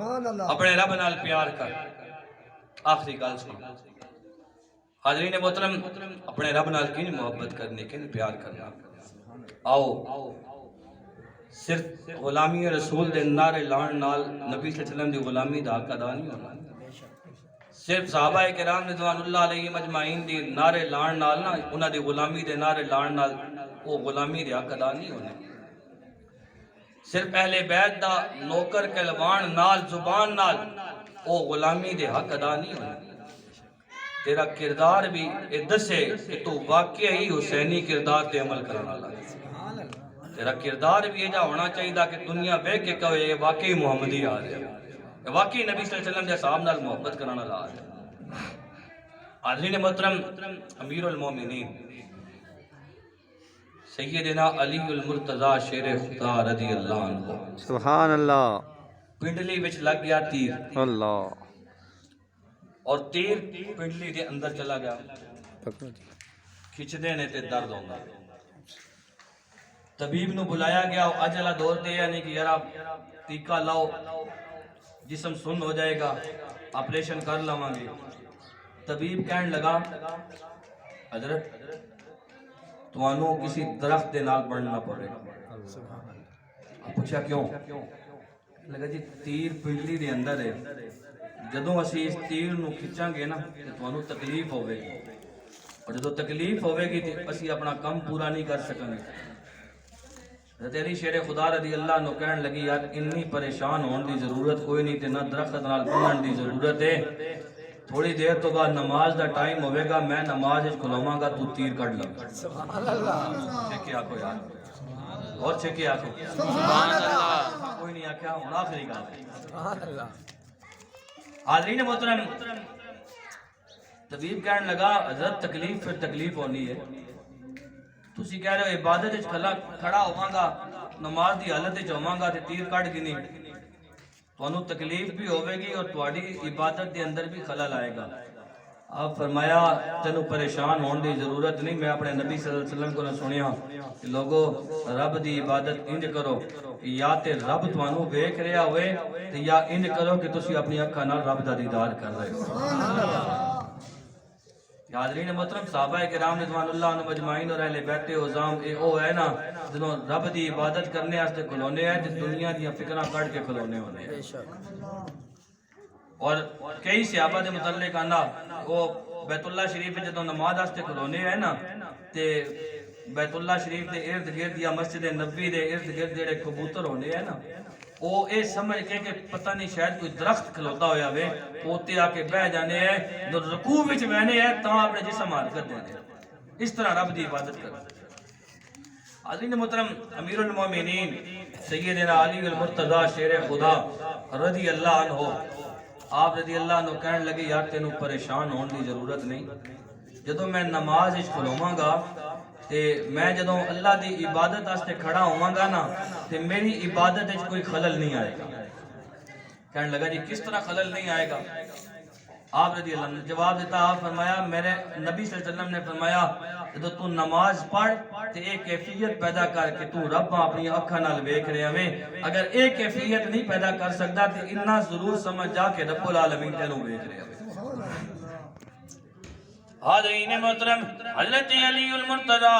اپنے رب نال پیار کر. آخری گل سن حاضرین محترم, اپنے رب نال کی محبت کرنے کے پیار کرنا. آؤ صرف غلامی رسول دے نعرے لان نال نبی صلی اللہ علیہ وسلم دی غلامی دا حق ادا نہیں ہونا. صرف صحابہ کرام رضوان اللہ علیہ مجمعین دی نعرے لان نال نا انہاں دی غلامی دے نعرے لان نال وہ غلامی دے حق ادا نہیں ہونے. صرف اہل بیت دا نوکر کلوان نال زبان نال وہ غلامی دے حق ادا نہیں ہونے. تیرا کردار بھی یہ دسے کہ تو واقعی حسینی کردار تے عمل کرنا لگا. تیرا کردار بھی یہ ہونا چاہیے کہ دنیا بے کے کہے یہ واقعی محمدی آ رہا ہے, واقعی نبی صلی اللہ علیہ وسلم دے صاحب نال محبت کرنا لا رہا ہے. حاضرین محترم, امیر المومنین سیدنا علی المرتضی شیر خدا رضی اللہ عنہ سبحان اللہ. پنڈلی وچ لگ گیا تیر, اللہ اور تیر پنڈلی دے اندر چلا گیا. کھچدے نے تے درد ہوندا. طبیب نو بلایا گیا, اجلا دور دے یعنی کہ یارا ٹیکا لاؤ, جسم سن ہو جائے گا, آپریشن کر لواں گے. طبیب کہنے لگا حضرت توانو کسی درخت دے نال بڑھنا پڑے گا. پوچھا کیوں؟ لگا جی تیر پنڈلی دے اندر ہے, جدوں اسی اس تیر نو کھچاں گے نا توانو تکلیف ہوئے گی, اور جدوں تکلیف ہوئے گی تو اسی اپنا کم پورا نہیں کر سکیں گے. حضرت علی شیر خدا رضی اللہ عنہ کہنے لگی یار انی پریشان ہون دی ضرورت کوئی نہیں, تے نہ درخت نال بنن دی ضرورت ہے. تھوڑی دیر تو بعد نماز دا ٹائم ہوئے گا, میں نماز اچ کھلواں گا, تو تیر کٹ لگا. سبحان اللہ. چھکے آکو یار, اور چھکے آکو سبحان اللہ. کوئی نہیں آکھیا ہن آخری گل. سبحان اللہ. حاضرین محترم, طبیب کہنے لگا حضرت تکلیف پھر تکلیف ہونی ہے. تسی کہہ رہے ہو عبادت وچ کھڑا ہوواں گا, نماز دی حالت وچ ہوواں گا تے تیر کٹ گنی, تانوں تکلیف بھی ہوے گی اور تہاڈی عبادت دے اندر بھی خلل آئے گا. آپ فرمایا تینوں پریشان ہون دی ضرورت نہیں, میں اپنے نبی صلی اللہ علیہ وسلم کو سنیا کہ لوگو رب دی عبادت انج کرو, یا تے رب تانوں ویکھ رہا ہوئے تے یا انج کرو کہ تسی اپنی اکھاں نال رب دا دیدار کر رہے ہو. حاضرین محترم, صحابہ کرام رضوان اللہ عنہ مجمعین اور اہل بیت عظام اے او ہے نا جنہوں رب دی عبادت کرنے واسطے کھلونے ہیں تے دنیا دی فکراں کٹ کے کھلونے ہونے ہیں. اور کئی صحابہ دے متعلق آنا وہ بیت اللہ شریف جدوں نماز واسطے کھلونے ہیں نا تے بیت اللہ شریف دے ارد گرد یا مسجد نبوی دے ارد گرد جڑے کبوتر ہونے ہیں نا, وہ اے سمجھ کے کہ پتہ نہیں شاید کوئی درخت کھلوتا ہویا وے, پوتے آ کے بہ جانے ہیں, جو رکوع وچ بہنے ہیں تاں اپنے جسم حرکت دینے. اس طرح رب دی عبادت کر. حاضرین محترم, امیر المومنین سیدنا علی المرتضی شیر خدا رضی اللہ عنہ, آپ رضی اللہ عنہ کہنے لگے یار تینوں پریشان ہون دی ضرورت نہیں, جدوں میں نماز وچ کھلواں گا تے میں جدوں اللہ دی عبادت واسطے کھڑا ہوواں گا نا تے میری عبادت وچ کوئی خلل نہیں آئے گا. کہنے لگا جی کس طرح خلل نہیں آئے گا؟ آپ رضی اللہ عنہ جواب دیتا, آپ فرمایا میرے نبی صلی اللہ علیہ وسلم نے فرمایا جدوں تو نماز پڑھ تے ایک کیفیت پیدا کر کے تو رب اپنی اکھاں نال ویکھ رہے ہیں, اگر ایک کیفیت نہیں پیدا کر سکتا تے اتنا ضرور سمجھ جا کہ رب العالمین تینوں ویکھ رہے ہیں. حاضرین محترم, حضرت علی المرتضی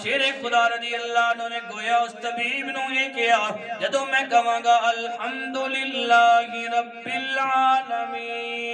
شیر خدا رضی اللہ عنہ نے گویا اس طبیب نو یہ کیا جدوں میں کہاں گا الحمدللہ رب العالمین,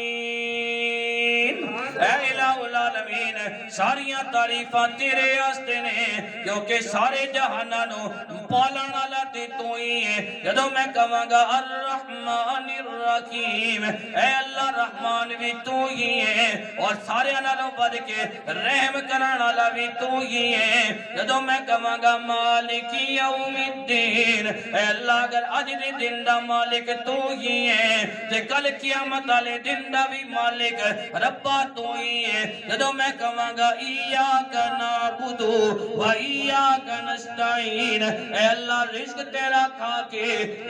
اے الہ العالمین ساریاں تعریفاں تیرے واسطے نے کیونکہ سارے جہاناں نو پالن والا تے تو ہی ہے. جدوں میں کہاں گا الرحمن الرحیم, اے اللہ رحمان بھی تو ہی ہے اور سارے نالوں بڑھ کے رحم کرن والا بھی تو ہی ہے. جدوں میں کہاں گا مالک یوم الدین, اے اللہ اگر اج دے دن دا مالک تو ہی ہے تے کل قیامت والے دن دا بھی مالک ربا تو ہی ہے. جدوں میں کہاں گا ایاک نعبد و ایاک نستعین, اے اللہ رزق تیرا کھا کے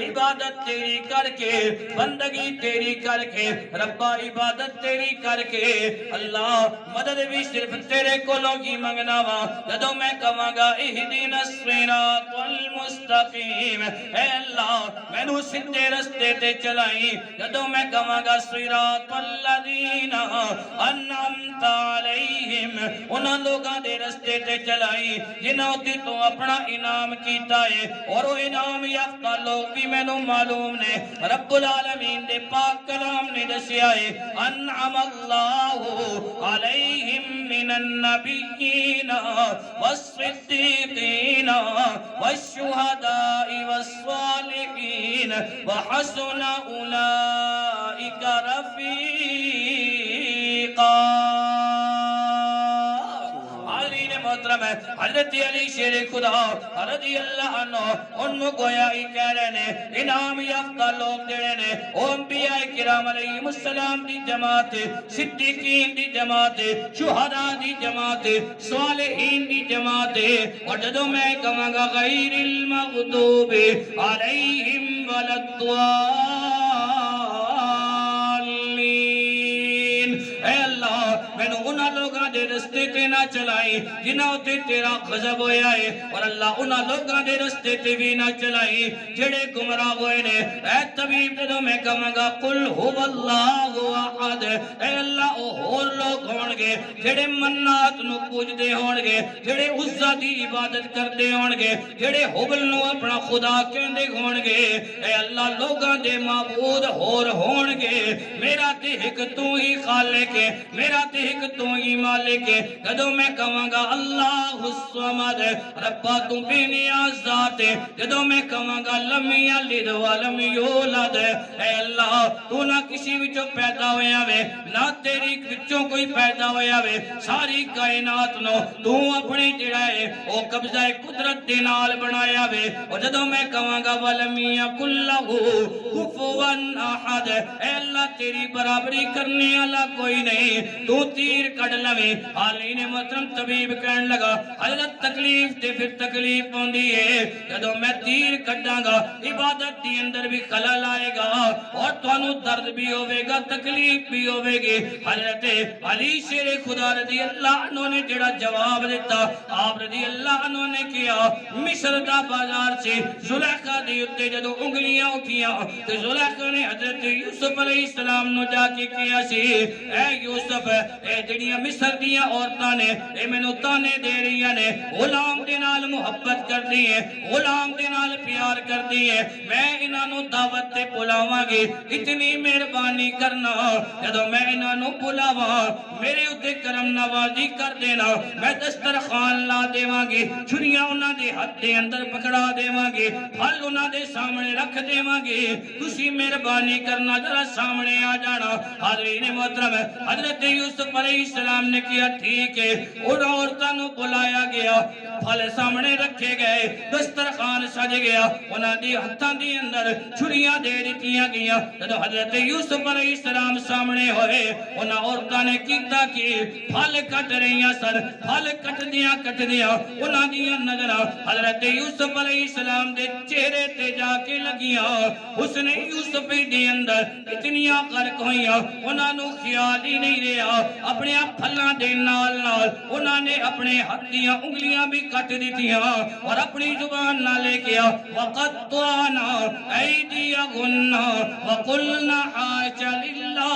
عبادت تیری کر کے بندگی تیری کر کے رب ربا عبادت تیری کر کے اللہ مدد بھی صرف تیرے کولوں کی منگنا وا جدوں میں کہاں گا اہدنا الصراط المستقیم اے اللہ مینوں سیدھے رستے تے چلائی جدوں میں کہاں گا صراط الذین انعمت علیہم انہاں لوگاں دے رستے تے چلائی جنہاں تے تو اپنا انعام کیتا ہے اور وہ انعام یافتہ لوگ بھی مینوں معلوم نے رب العالمین دے پاک کلام نے دسیا ہے انعم اللہ علیہم من النبیین والصدیقین والشہداء والصالحین وحسن اولئک رفیقا محترم ہے حضرت علی شیر خدا رضی اللہ عنہ ان گویا ہی کہہ رہے نے انعام یافتہ لوگ جڑے نے او انبیاء کرام علیہم السلام دی جماعت صدیقین دی جماعت شہداء دی جماعت صالحین دی جماعت اور جدوں میں کہاں گا غیر المغضوب علیہم ولا الضالین اے اللہ مینوں انہاں لوگاں دے رستے تے نہ چلائی جنہاں تے تیرا غضب ہویا ہے اور اللہ انہاں لوگاں دے رستے تے بھی نہ چلائی جڑے گمراہ ہوئے نے اے طبیب جدوں میں کہاں گا قل هو اللہ احد اے اللہ او ہور لوگ ہون گے جڑے منات نو پوجدے ہون گے جڑے عزا دی عبادت کردے ہون گے جڑے حبل نو اپنا خدا کہندے ہون گے اے اللہ لوگاں دے معبود ہور ہون گے میرا تے ایک تو ہی خالق ہے میرا تے ایک تو ہی مالک ہے جدوں میں کہاں گا اللہ الصمد ربا تو بے نیاز ذات ہے جدوں میں کہاں گا لم یلد ولم یولد اے اللہ تو نہ کسی وچوں پیدا ہویا وے نہ تیری وچوں کوئی پیدا ہویا وے ساری کائنات نو تو اپنی جڑا ہے او قبضہ قدرت دے نال بنایا وے اور جدوں میں کہاں گا ولم یکن لہ کفوا احد اے اللہ تیری برابری کرنے والا کوئی نہیں تو تیر کڈ لویں علی نے محترم طبیب کہن لگا حضرت تکلیف تے پھر تکلیف ہوندی ہے جدوں میں تیر کڈاں گا عبادت دی اندر بھی خلل آئے گا اور تانوں درد بھی ہوے گا تکلیف بھی ہوے گی حضرت علی شیر خدا رضی اللہ عنہ نے جڑا جواب دیتا آپ رضی اللہ عنہ نے کیا مصر دا بازار سے زلیخا دی اتے جدوں انگلیاں اٹھیاں تے زلیخا نے حضرت یوسف علیہ السلام نو جا کے کیا سی اے یوسف اے جڑیاں مصر دیاں عورتاں نے اے مینوں تانے دے رہیاں نے غلام دے نال محبت کردی ہے غلام دے نال پیار کردی ہے میں انہاں نو دعوت تے بلاواں گی اتنی مہربانی کرنا جدوں میں انہاں نو بلاواں میرے اوتے کرم نوازی کر دینا میں دسترخوان لا دیواں گی چھریاں انہاں دے ہاتھ دے اندر پکڑا دیواں گی پھل انہاں دے سامنے رکھ دیواں گی تسی مہربانی کرنا ذرا سامنے آ جانا حاضرین محترم حضرت یوسف علیہ السلام نے کیا ٹھیک ہے ان عورتوں کو بلایا گیا پھل سامنے رکھے گئے دسترخوان سج گیا انہاں دی ہتھاں دے اندر چھریاں دے دتیاں گئیاں جدوں حضرت یوسف علیہ السلام سامنے ہوئے انہاں عورتاں نے کیتا کہ پھل کٹ رہیاں سن پھل کٹدیاں انہاں دیاں نظراں حضرت یوسف علیہ السلام دے چہرے تے جا کے لگیاں حسن یوسف دے اندر اتنیاں غرق ہوئیاں انہاں نو خیال ہی نہیں رہا اپنے پھلاں دے نال انہاں نے اپنے ہاتھ دیاں انگلیاں بھی کٹ دتیاں اور اپنی زبان نہ لے گیا وقطعنا ایدیہن وقلنا حاش للہ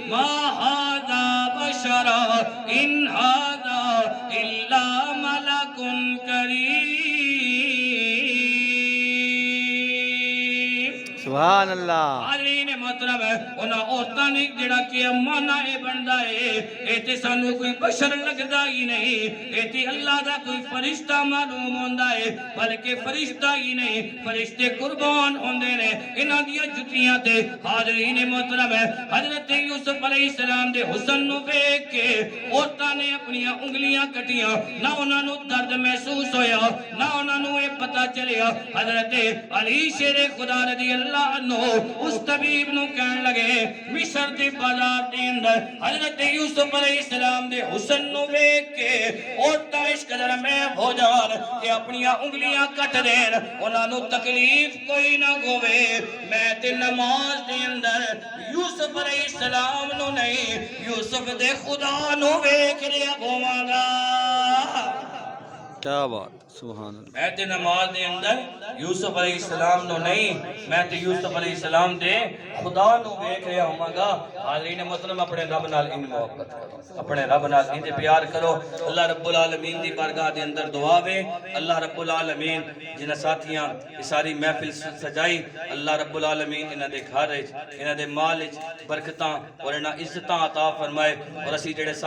ما ھذا بشرا ان ھذا الا ملک کریم سبحان اللہ حاضرین محترم انہاں عورتاں نے جڑا کہ مانا اے بندا اے اے تے سانو کوئی بشر لگدا ہی نہیں اے تے اللہ دا کوئی فرشتہ معلوم ہوندا اے بلکہ فرشتہ ہی نہیں فرشتے قربان ہوندے نے انہاں دیاں جتیاں تے حاضرین محترم حضرت یوسف علیہ السلام دے حسن نو ویکھ کے عورتاں نے اپنی انگلیاں کٹیاں نہ انہاں نو درد محسوس ہویا نہ انہاں نو اے پتہ چلیا حضرت علی شیر خدا رضی اللہ عنہ اس طبیب نو کہن لگے مصر دے بازار دے اندر حضرت یوسف علیہ السلام دے حسن نو ویکھ کے عورتاں اس قدر میں ہو جان کہ اپنی انگلیاں کٹ دین انہاں نو تکلیف کوئی نہ ہوے میں تے نماز دے اندر یوسف علیہ السلام نو نہیں یوسف دے خدا نو ویکھ رہا ہوواں کیا بات سبحان اللہ میں تے نماز دے اندر یوسف علیہ السلام نو نہیں میں تے یوسف علیہ السلام دے خدا نو ویکھ رہا ہوں گا حاضرین محترم اپنے رب نال ان محبت کرو اپنے رب نال ان پیار کرو اللہ رب العالمین دی بارگاہ دے اندر دعا وے اللہ رب العالمین جنہاں ساتھیاں یہ ساری محفل سجائی اللہ رب العالمین انہاں دے گھر وچ انہاں دے مال وچ برکتاں اور انہاں عزتاں عطا فرمائے اور اسی جڑے